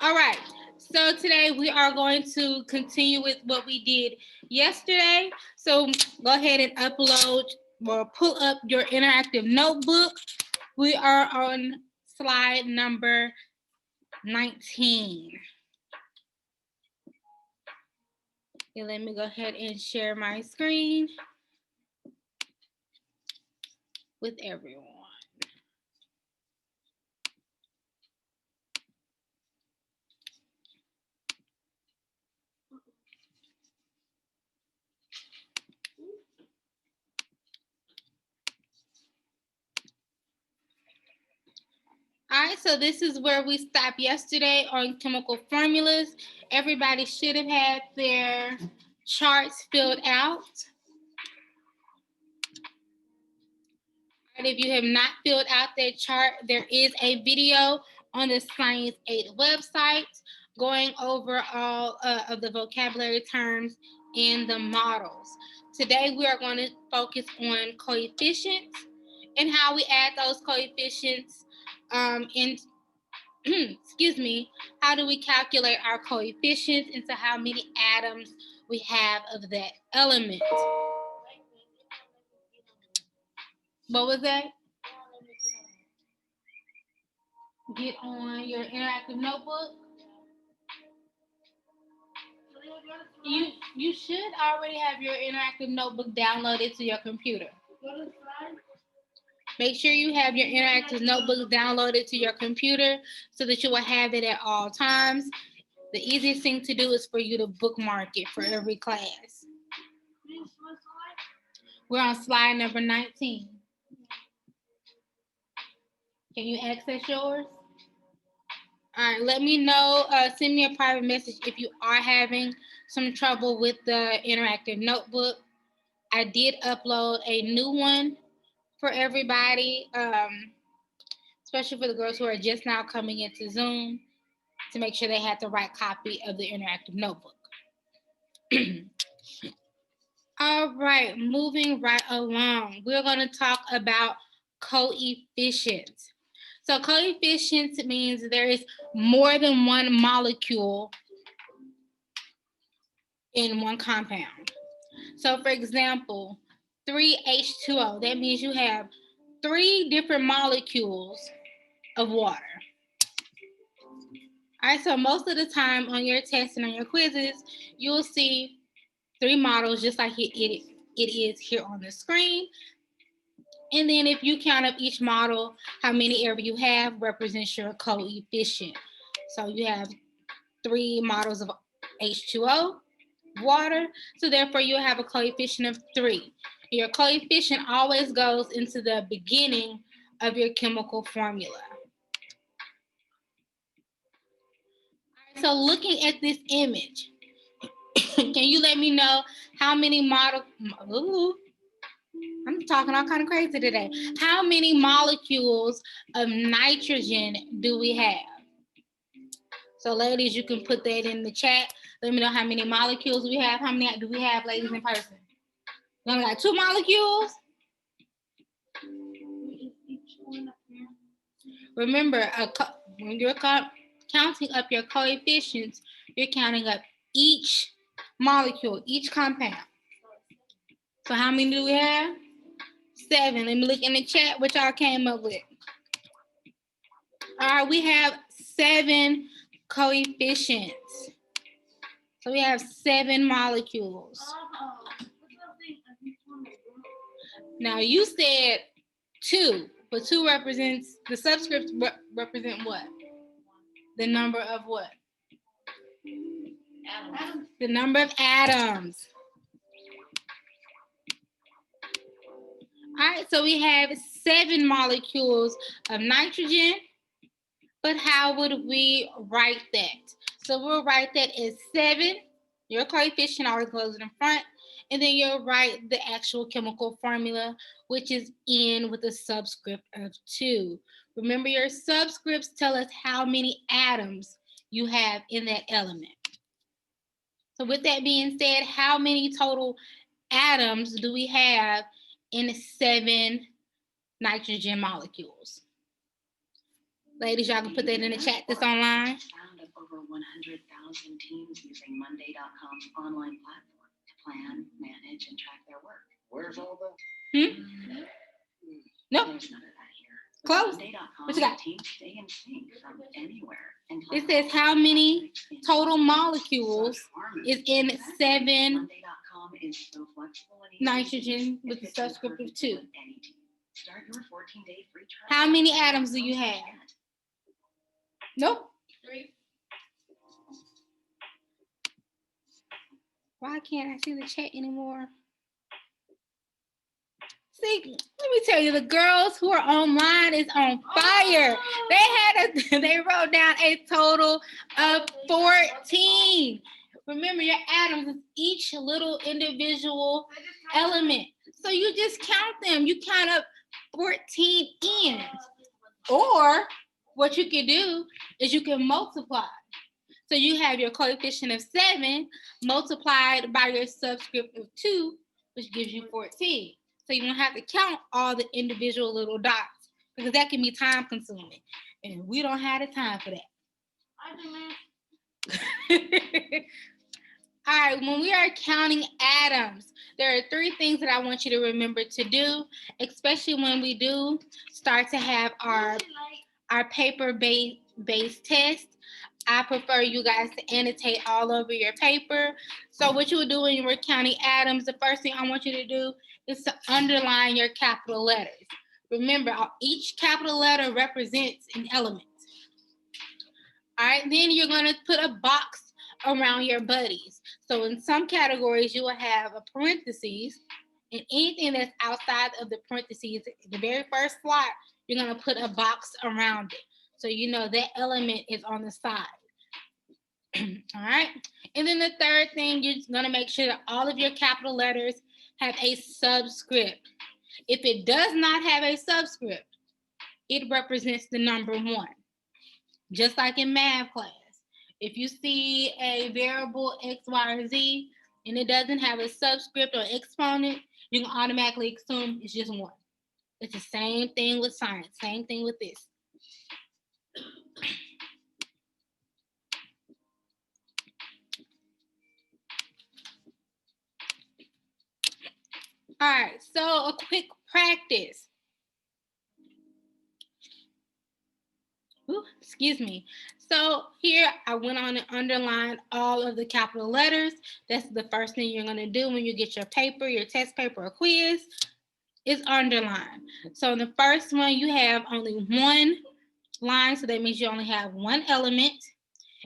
All right. So today we are going to continue with what we did yesterday. So go ahead and upload or pull up your interactive notebook. We are on slide number 19. Okay, let me go ahead and share my screen with everyone. All right, so this is where we stopped yesterday on chemical formulas. Everybody should have had their charts filled out. And if you have not filled out that chart, there is a video on the Science 8 website going over all of the vocabulary terms and the models. Today, we are going to focus on coefficients and how we add those coefficients in excuse me, how do we calculate our coefficients into how many atoms we have of that element? What was that? Get on your interactive notebook. You should already have your interactive notebook downloaded to your computer. Make sure you have your interactive notebook downloaded to your computer so that you will have it at all times. The easiest thing to do is for you to bookmark it for every class. We're on slide number 19. Can you access yours? All right, let me know. Send me a private message if you are having some trouble with the interactive notebook. I did upload a new one for everybody, especially for the girls who are just now coming into Zoom, to make sure they had the right copy of the interactive notebook. All right, moving right along. We're going to talk about coefficients. So coefficients means there is more than one molecule in one compound. So for example, 3H2O, that means you have 3 different molecules of water. All right, so most of the time on your tests and on your quizzes, you'll see 3 models just like it is here on the screen. And then if you count up each model, how many ever you have represents your coefficient. So you have 3 models of H2O, water, so therefore you'll have a coefficient of 3. Your coefficient always goes into the beginning of your chemical formula. So looking at this image, can you let me know how many I'm talking all kind of crazy today. How many molecules of nitrogen do we have? So ladies, you can put that in the chat. Let me know how many molecules we have. How many do we have, ladies, in person? We only got 2 molecules. Remember, when you're counting up your coefficients, you're counting up each molecule, each compound. So how many do we have? 7. Let me look in the chat what y'all came up with. All right, we have 7 coefficients. So we have 7 molecules. Now you said 2, but 2 represents, the subscripts represent what? The number of what? Atoms. The number of atoms. All right, so we have 7 molecules of nitrogen, but how would we write that? So we'll write that as 7. Your coefficient always goes in front, and then you'll write the actual chemical formula, which is N with a subscript of 2. Remember, your subscripts tell us how many atoms you have in that element. So with that being said, how many total atoms do we have in 7 nitrogen molecules? Ladies, y'all can put that in the chat that's online. over 100,000 teams using Monday.com's online platform to plan, manage, and track their work. Where's all that? Nope. There's none of that here. Close. Monday.com, What you got? teams stay in sync from anywhere. It says how many total molecules is in 7 Monday.com is so flexible and easy. nitrogen with the subscript of 2. Any team. Start your 14-day free trial. How many atoms do you have? Nope. 3. Why can't I see the chat anymore? See, let me tell you, the girls who are online is on fire. They wrote down a total of 14. Remember, your atoms is each little individual element. So you just count them. You count up 14 ends. Or what you can do is you can multiply. So you have your coefficient of 7 multiplied by your subscript of 2, which gives you 14. So you don't have to count all the individual little dots because that can be time consuming. And we don't have the time for that. All right, when we are counting atoms, there are 3 things that I want you to remember to do, especially when we do start to have our paper-based test. I prefer you guys to annotate all over your paper. So what you would do when you were counting atoms, the first thing I want you to do is to underline your capital letters. Remember, each capital letter represents an element. All right, then you're going to put a box around your buddies. So in some categories, you will have a parentheses, and anything that's outside of the parentheses, the very first slot, you're going to put a box around it. So you know that element is on the side. All right. And then the third thing, you're going to make sure that all of your capital letters have a subscript. If it does not have a subscript, it represents the number 1. Just like in math class. If you see a variable x, y, or z, and it doesn't have a subscript or exponent, you can automatically assume it's just 1. It's the same thing with science, same thing with this. All right, so a quick practice. Ooh, excuse me. So here I went on and underlined all of the capital letters. That's the first thing you're going to do when you get your paper, your test paper or quiz, is underline. So in the first one, you have only 1 line, so that means you only have 1 element,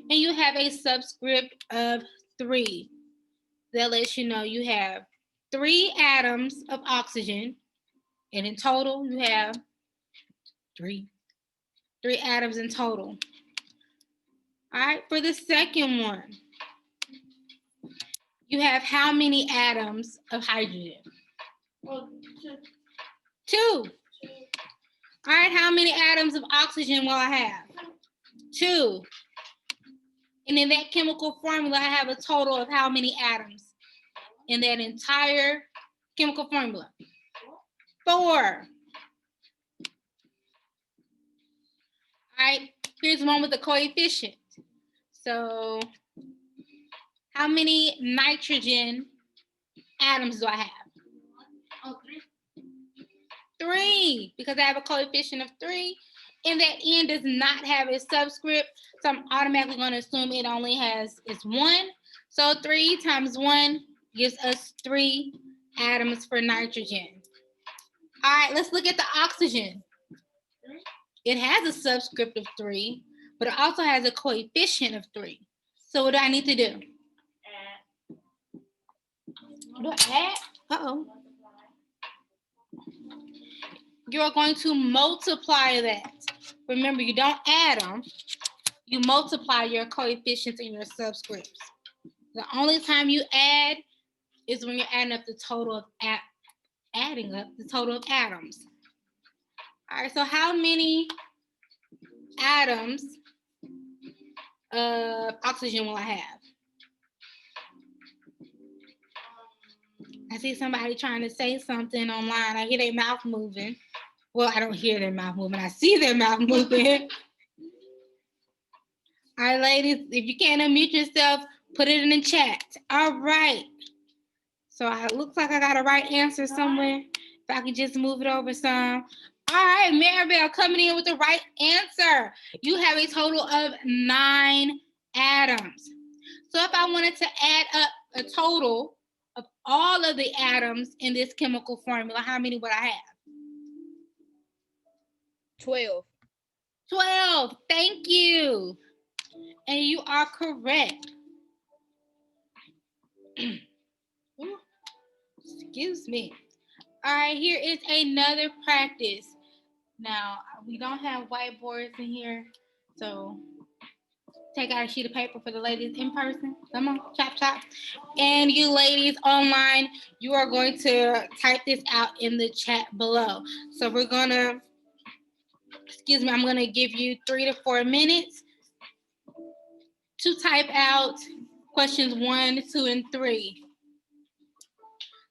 and you have a subscript of 3. That lets you know you have 3 atoms of oxygen, and in total, you have 3 atoms in total. All right, for the second one, you have how many atoms of hydrogen? 2. All right, how many atoms of oxygen will I have? 2. And in that chemical formula, I have a total of how many atoms in that entire chemical formula? 4. All right, here's one with the coefficient. So how many nitrogen atoms do I have? 3, because I have a coefficient of 3. And that N does not have a subscript, so I'm automatically going to assume it only has its 1. So 3 times 1 gives us 3 atoms for nitrogen. All right, let's look at the oxygen. It has a subscript of 3, but it also has a coefficient of 3. So what do I need to do? Do I add? Uh-oh. You're going to multiply that. Remember, you don't add them. You multiply your coefficients and your subscripts. The only time you add is when you're adding up the total of atoms. All right, so how many atoms of oxygen will I have? I see somebody trying to say something online. I hear their mouth moving. Well, I don't hear their mouth moving. I see their mouth moving. All right, ladies, if you can't unmute yourself, put it in the chat. All right. So it looks like I got a right answer somewhere. If I could just move it over some. All right, Maribel coming in with the right answer. You have a total of 9 atoms. So if I wanted to add up a total of all of the atoms in this chemical formula, how many would I have? 12. 12. Thank you. And you are correct. Ooh, excuse me. All right, here is another practice. Now, we don't have whiteboards in here, so take out a sheet of paper for the ladies in person. Come on, chop, chop. And you ladies online, you are going to type this out in the chat below. So we're going to, I'm going to give you 3 to 4 minutes to type out questions 1, 2, and 3.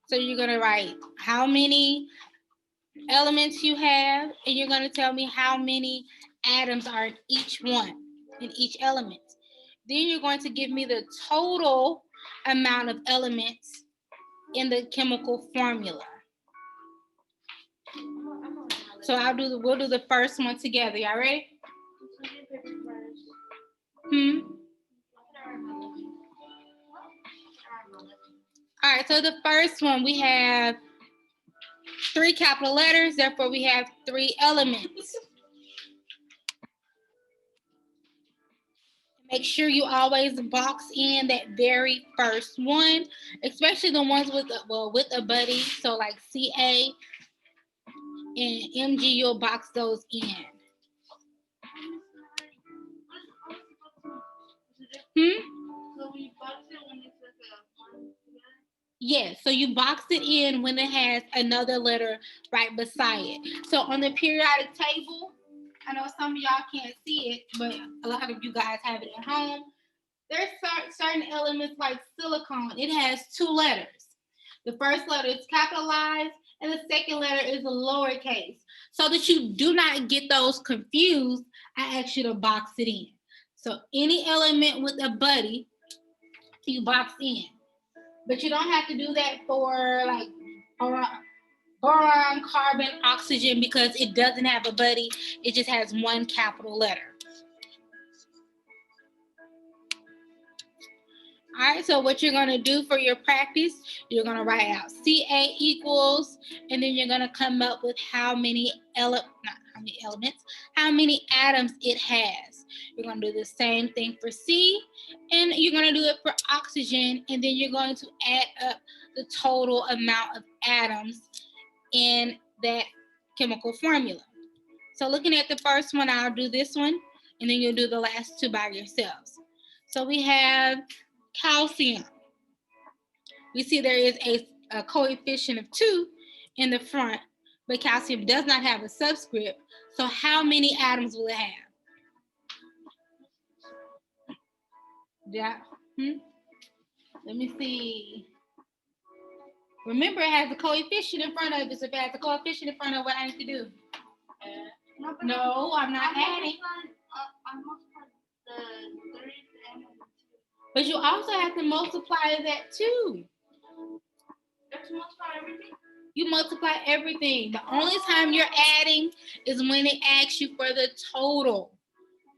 So you're going to write how many elements you have, and you're going to tell me how many atoms are in each one, in each element. Then you're going to give me the total amount of elements in the chemical formula. So we'll do the first one together. Y'all ready? All right, so the first one, we have 3 capital letters, therefore we have 3 elements. Make sure you always box in that very first one, especially the ones with a buddy. So like CA and MG, you'll box those in. So we box it when it's like a one together? Yes, so you box it in when it has another letter right beside it. So on the periodic table, I know some of y'all can't see it, but a lot of you guys have it at home. There's certain elements like silicone. It has 2 letters. The first letter is capitalized, and the second letter is a lowercase. So that you do not get those confused, I ask you to box it in. So any element with a buddy, you box in. But you don't have to do that for like boron, carbon, oxygen, because it doesn't have a buddy. It just has 1 capital letter. All right, so what you're going to do for your practice, you're going to write out Ca equals, and then you're going to come up with how many atoms it has. You're going to do the same thing for C, and you're going to do it for oxygen, and then you're going to add up the total amount of atoms in that chemical formula. So looking at the first one, I'll do this one, and then you'll do the last 2 by yourselves. So we have calcium. We see there is a coefficient of 2 in the front, but calcium does not have a subscript. So how many atoms will it have? Yeah. Let me see. Remember, it has a coefficient in front of it. So if it has a coefficient in front of it, what I need to do? No, I'm not adding. But you also have to multiply that too. You multiply everything. The only time you're adding is when it asks you for the total.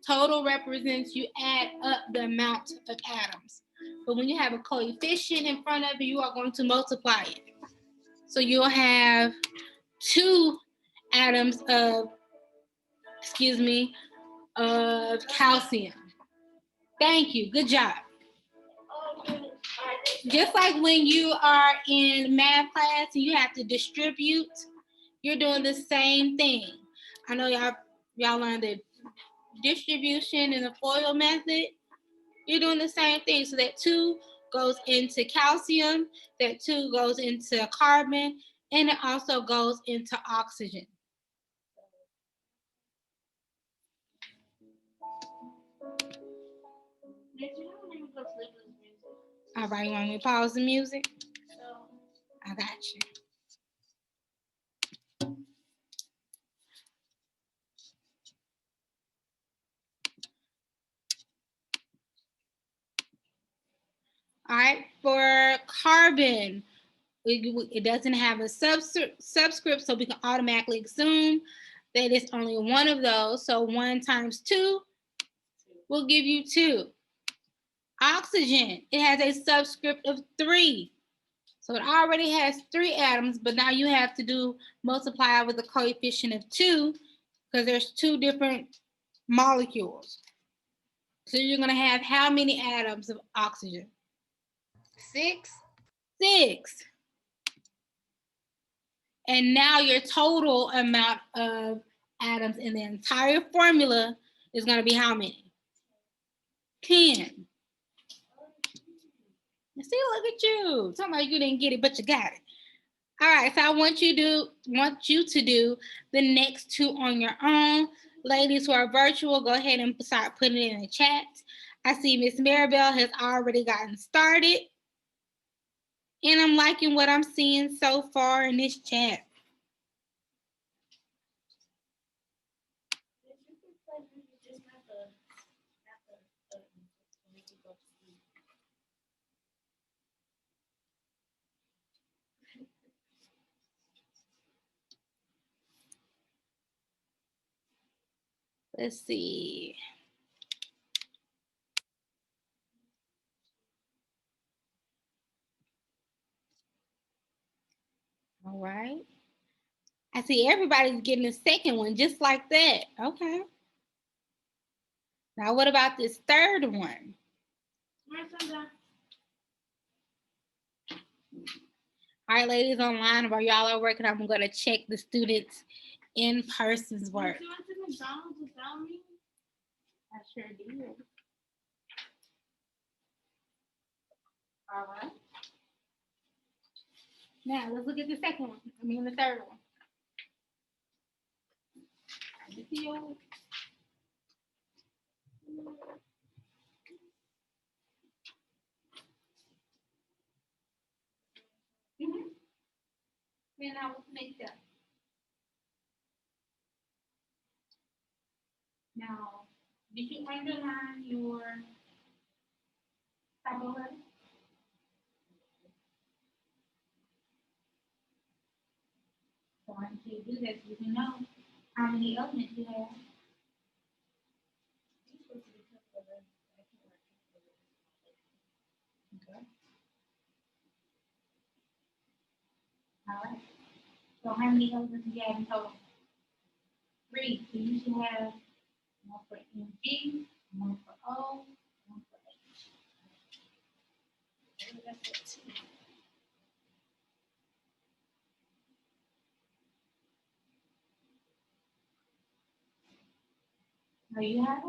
Total represents you add up the amount of atoms. But when you have a coefficient in front of it, you are going to multiply it. So you'll have 2 atoms of calcium. Thank you. Good job. Just like when you are in math class and you have to distribute, you're doing the same thing. I know y'all learned the distribution and the FOIL method. You're doing the same thing. So that 2 goes into calcium, that 2 goes into carbon, and it also goes into oxygen. All right, you want me to pause the music? I got you. All right, for carbon, it doesn't have a subscript, so we can automatically assume that it's only one of those. So 1 times 2 will give you 2. Oxygen, it has a subscript of 3. So it already has 3 atoms, but now you have to multiply with a coefficient of 2 because there's 2 different molecules. So you're going to have how many atoms of oxygen? 6. 6. And now your total amount of atoms in the entire formula is going to be how many? 10. See, look at you. Talking about you didn't get it, but you got it. All right, so I want you to do the next 2 on your own. Ladies who are virtual, go ahead and start putting it in the chat. I see Miss Maribel has already gotten started. And I'm liking what I'm seeing so far in this chat. Let's see. All right. I see everybody's getting a second one just like that. Okay. Now, what about this third one? All right, ladies online, while y'all are working, I'm going to check the students' in-person's work. You went to McDonald's without me? I sure did. All right. Now, let's look at the second one. The third one. You see yours? Mm-hmm. Then I will make that. Now, did you underline your typo letter? So until you do that, you can know how many elements you have. Okay. All right. So how many elements do you have in total? 3. So you should have 1 for Mg, 1 for O, 1 for H. That's it. Now you have a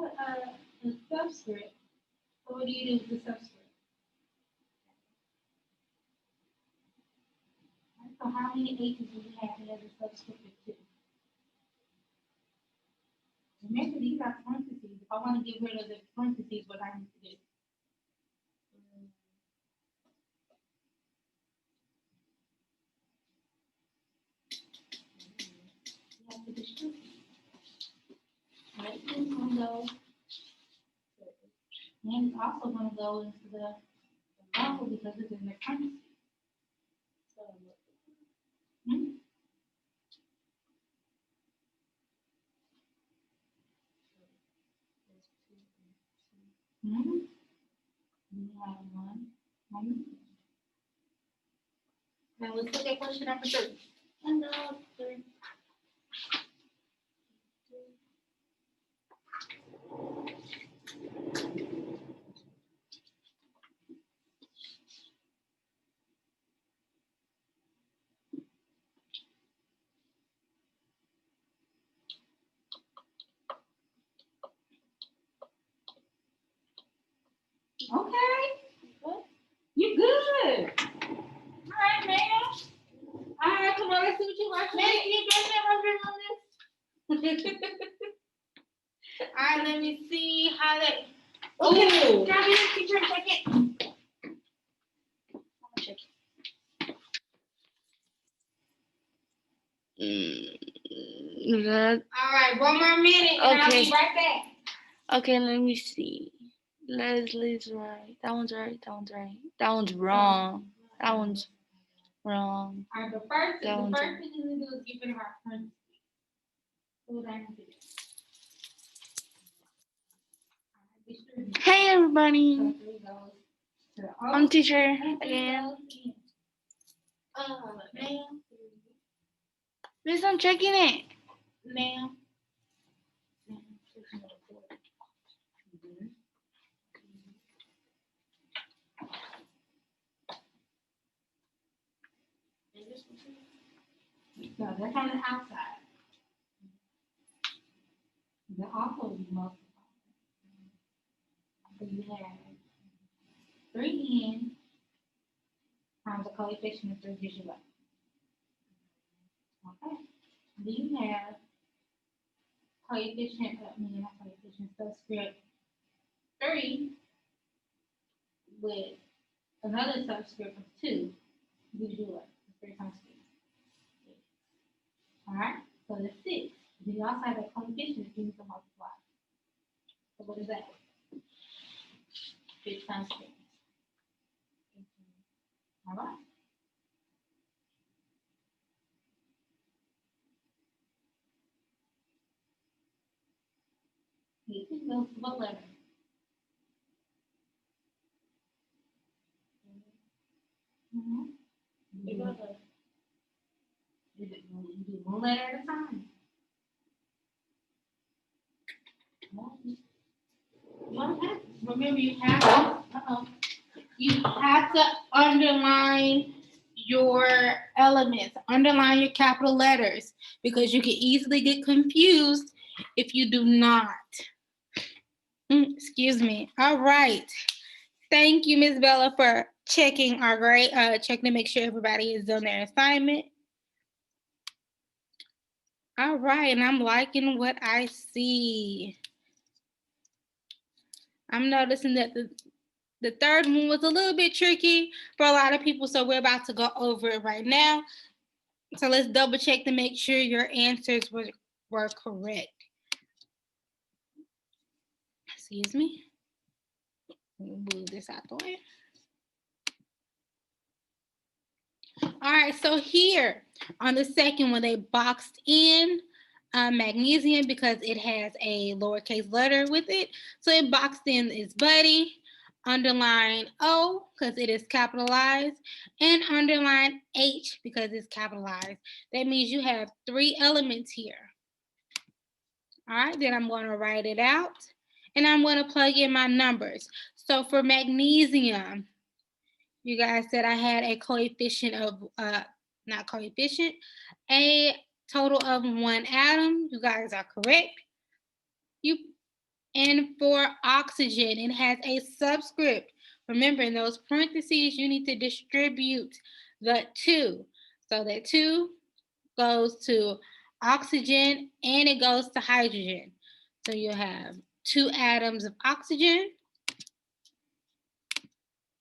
subscript. So what do you do with the subscript? Right, so how many H's do you have that has a subscript of 2? Remember, these are parentheses. If I want to get rid of the parentheses, what I need to do? You have to distribute. Right, it's going to go. And it's also going to go into the bubble because it's in the parentheses. Hmm? Mm-hmm. You have 1. Now let's look at question number 3. And 3. Okay. You good. All right, man. All right, come on, let's see what you like. Man, can you get that on this? All right, let me see how that. Oh, grab your teacher a second. Check That. All right, 1 more minute, and I'll Okay. be right back. Okay, let me see. Leslie's right. That one's right. That one's right. That one's wrong. That one's wrong. All right, the first That one's thing you need to do is get rid of our parentheses. So that can be. Hey everybody. So three goes to the O. I'm teacher And three again. goes in. Ma'am. Miss, I'm checking it. Ma'am. No, that's on the outside. The also be multiplied. So you have 3n times the coefficient of 3 gives you what? Okay. Then you have coefficient, not coefficient, subscript 3 with another subscript of 2 gives you what? 3 times 3. Alright, so that's 6. Then you also have a coefficient that you need to multiply. So what is that? 6 times 6. Alright. You can go to what letter? Mm-hmm. You do one letter at a time. Remember, you have to underline your elements, underline your capital letters, because you can easily get confused if you do not. Excuse me. All right. Thank you, Ms. Bella, for checking our grade, checking to make sure everybody is done their assignment. All right, and I'm liking what I see. I'm noticing that the third one was a little bit tricky for a lot of people, so we're about to go over it right now. So let's double check to make sure your answers were correct. Excuse me. Let me move this out the way. All right, so here on the second one, they boxed in magnesium because it has a lowercase letter with it. So it boxed in its buddy, underline O because it is capitalized, and underline H because it's capitalized. That means you have 3 elements here. All right, then I'm going to write it out, and I'm going to plug in my numbers. So for magnesium, you guys said I had a coefficient of, not coefficient, a total of 1 atom. You guys are correct. And for oxygen, it has a subscript. Remember, in those parentheses, you need to distribute the 2. So that 2 goes to oxygen and it goes to hydrogen. So you have 2 atoms of oxygen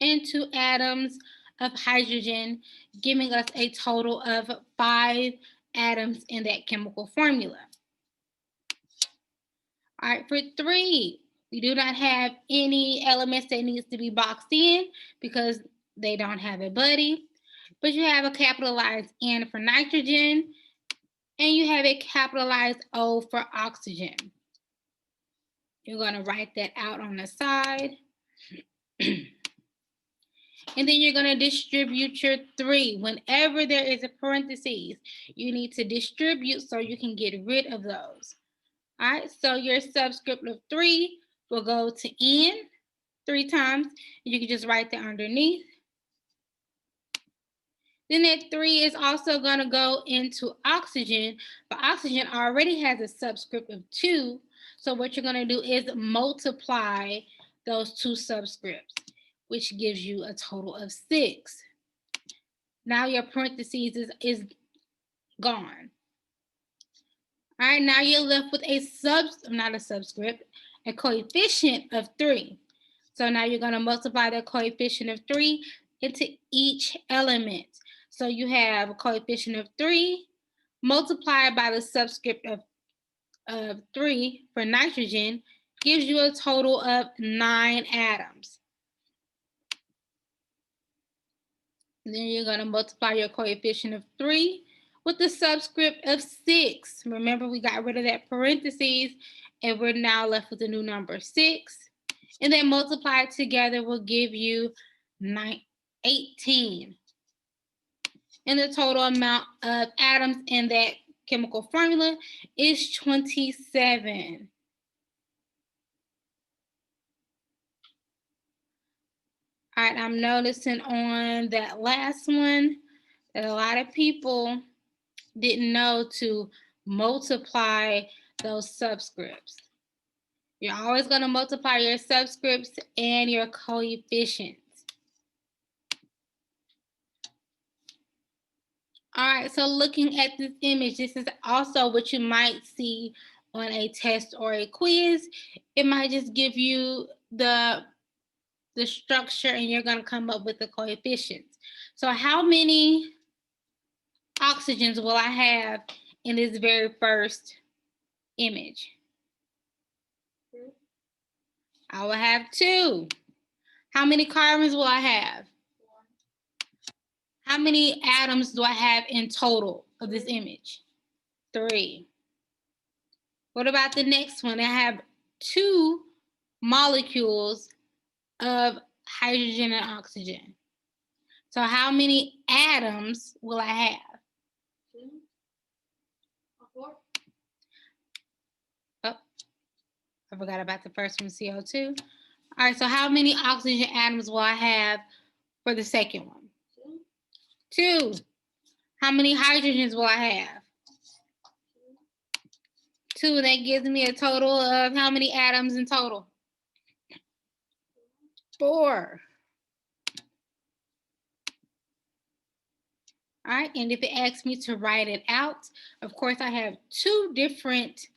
and 2 atoms of hydrogen, giving us a total of 5 atoms in that chemical formula. All right, for 3, we do not have any elements that needs to be boxed in because they don't have a buddy, but you have a capitalized N for nitrogen, and you have a capitalized O for oxygen. You're going to write that out on the side. And then you're going to distribute your 3. Whenever there is a parentheses, you need to distribute so you can get rid of those. All right, so your subscript of 3 will go to N 3 times. You can just write that underneath. Then that 3 is also going to go into oxygen, but oxygen already has a subscript of 2. So what you're going to do is multiply those 2 subscripts, which gives you a total of 6. Now your parentheses is gone. All right, now you're left with a coefficient of 3. So now you're going to multiply the coefficient of 3 into each element. So you have a coefficient of 3 multiplied by the subscript of 3 for nitrogen gives you a total of 9 atoms. And then you're going to multiply your coefficient of 3 with the subscript of 6. Remember, we got rid of that parentheses, and we're now left with the new number 6. And then multiply it together will give you 18. And the total amount of atoms in that chemical formula is 27. All right, I'm noticing on that last one that a lot of people didn't know to multiply those subscripts. You're always going to multiply your subscripts and your coefficients. All right, so looking at this image, this is also what you might see on a test or a quiz. It might just give you the structure and you're going to come up with the coefficients. So how many oxygens will I have in this very first image? I will have 2. How many carbons will I have? 1. How many atoms do I have in total of this image? 3. What about the next one? I have 2 molecules of hydrogen and oxygen. So how many atoms will I have? 2 or 4. Oh, I forgot about the first one, CO2. All right, so how many oxygen atoms will I have for the second one? 2. How many hydrogens will I have? 2. That gives me a total of how many atoms in total? 4. All right, and if it asks me to write it out, of course I have 2 different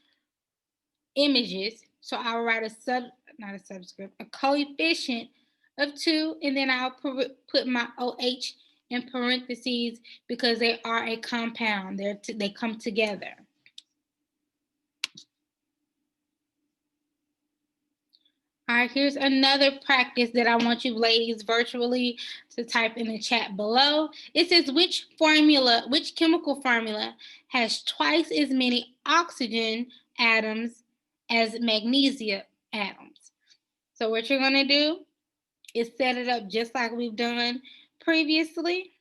images. So I'll write a coefficient of 2, and then I'll put my OH in parentheses because they are a compound. They come together. All right, here's another practice that I want you ladies virtually to type in the chat below. It says, which chemical formula has twice as many oxygen atoms as magnesium atoms? So what you're gonna do is set it up just like we've done previously.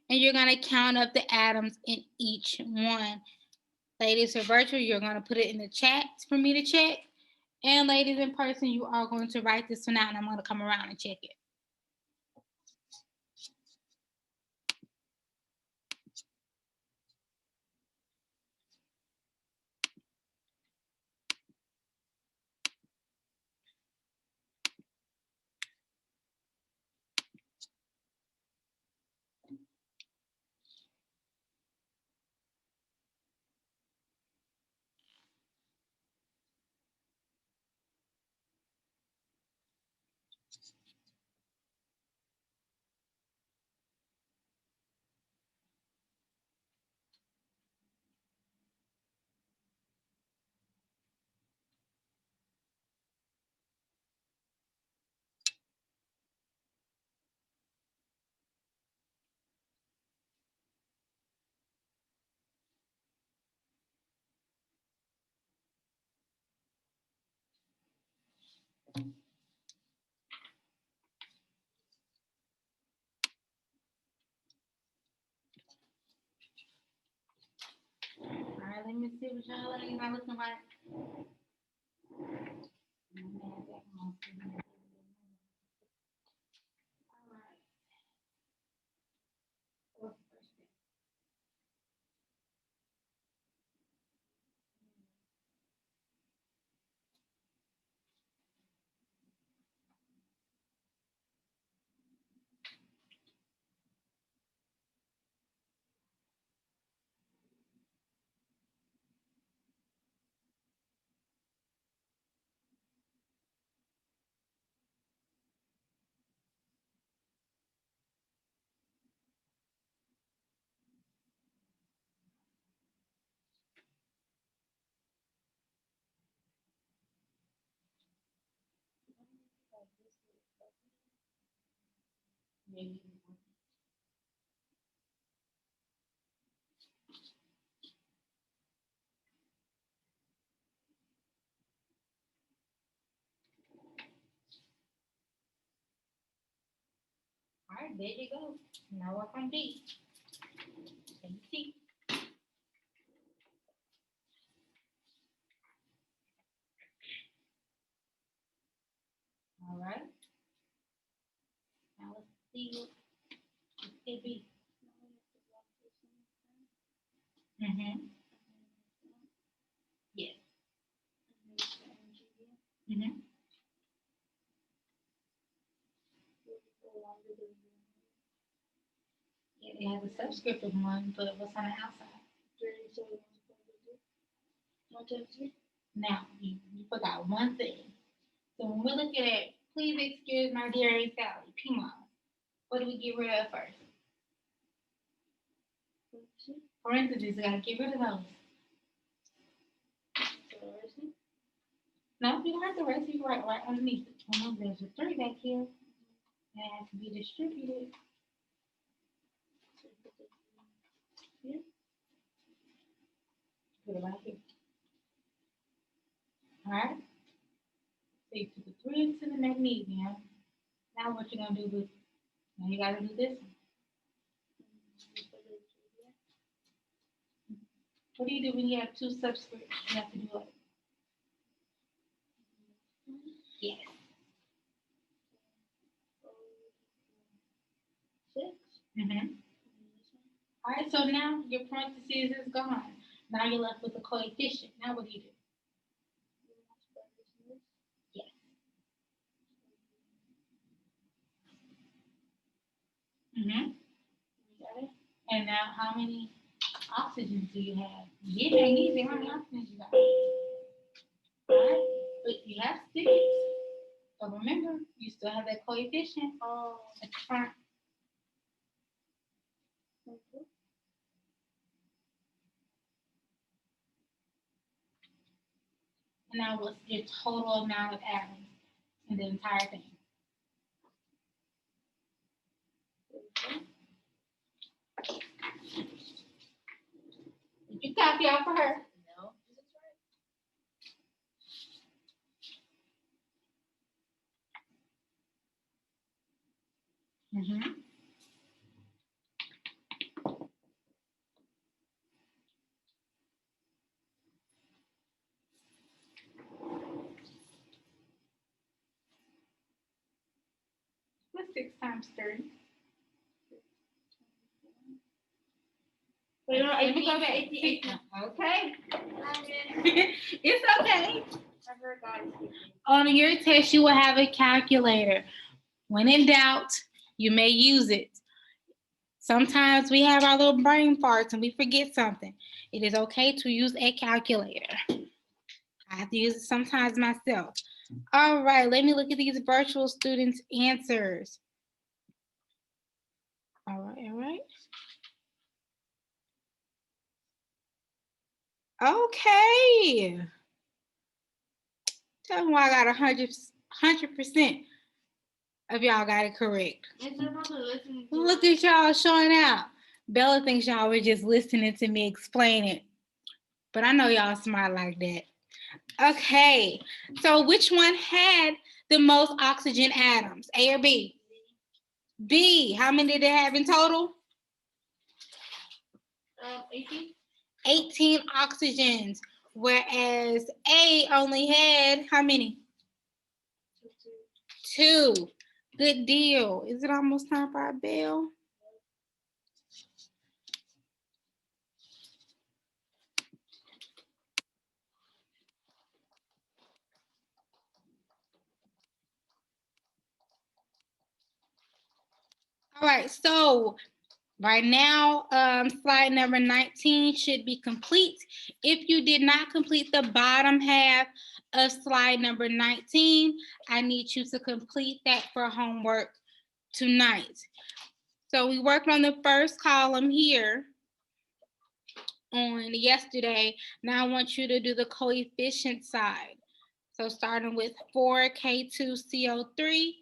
And you're gonna count up the atoms in each one. Ladies for virtual, you're gonna put it in the chat for me to check. And ladies in person, you are going to write this one out and I'm going to come around and check it. All right, let me see what y'all ladies are looking like. Maybe. All right, there you go. Now work on B. Let me see. All right. Now let's see what it be. Mm-hmm. Yes. Mm-hmm. Yeah, it has a subscripted one, but what's on the outside? Now, you forgot one thing. So when we're looking at, please excuse my dear Aunt Sally, Pima, what do we get rid of first? Parentheses, we gotta get rid of those. No, you don't have to erase, you write right underneath it. Remember, there's a 3 back here. And it has to be distributed. Put it right here. All right. So you put the 3 into the magnesium. Now what you gonna do with? Now you gotta do this one. What do you do when you have 2 subscripts? You have to do what? Yes. 6. Mm-hmm. All right. So now your parentheses is gone. Now you're left with the coefficient. Now what do you do? Yes. Mm-hmm. And now how many oxygens do you have? You get magnesium. How many oxygens you got? All right. But you have 6. So remember, you still have that coefficient at the front. And now what's your total amount of atoms in the entire thing? Did you copy out for her? No. Mm-hmm. What's 6 times 3? Wait, no, Let me go 18, back. 18. Okay. I It's okay. forgot. On your test, you will have a calculator. When in doubt, you may use it. Sometimes we have our little brain farts and we forget something. It is okay to use a calculator. I have to use it sometimes myself. All right, let me look at these virtual students' answers. All right, all right. Okay. Tell me why I got 100% of y'all got it correct. Look at y'all showing out. Bella thinks y'all were just listening to me explain it. But I know y'all smart like that. Okay, so which one had the most oxygen atoms? A or B? B. How many did it have in total? 18. 18 oxygens, whereas A only had how many? 2. Good deal. Is it almost time for our bell? All right, so right now, slide number 19 should be complete. If you did not complete the bottom half of slide number 19, I need you to complete that for homework tonight. So we worked on the first column here on yesterday. Now I want you to do the coefficient side. So starting with 4K2CO3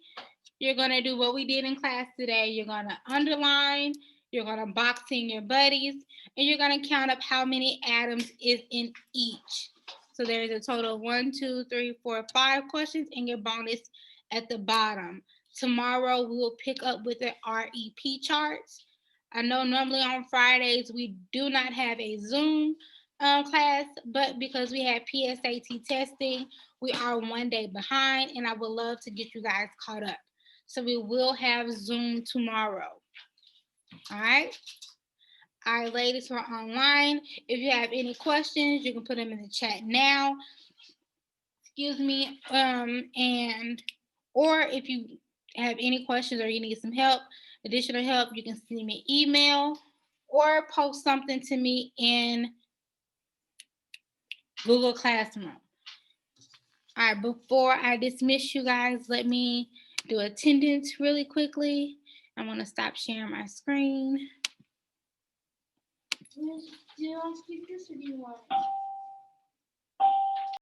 you're going to do what we did in class today. You're going to underline, you're going to box in your buddies, and you're going to count up how many atoms is in each. So there's a total of 1, 2, 3, 4, 5 questions and your bonus at the bottom. Tomorrow we will pick up with the REP charts. I know normally on Fridays we do not have a Zoom class, but because we have PSAT testing, we are 1 day behind, and I would love to get you guys caught up. So we will have Zoom tomorrow. All right. All right, ladies who are online, if you have any questions, you can put them in the chat now. Excuse me. And or if you have any questions or you need some help, additional help, you can send me an email or post something to me in Google Classroom. All right, before I dismiss you guys, let me do attendance really quickly. I'm going to stop sharing my screen. Do you want to keep this or do you want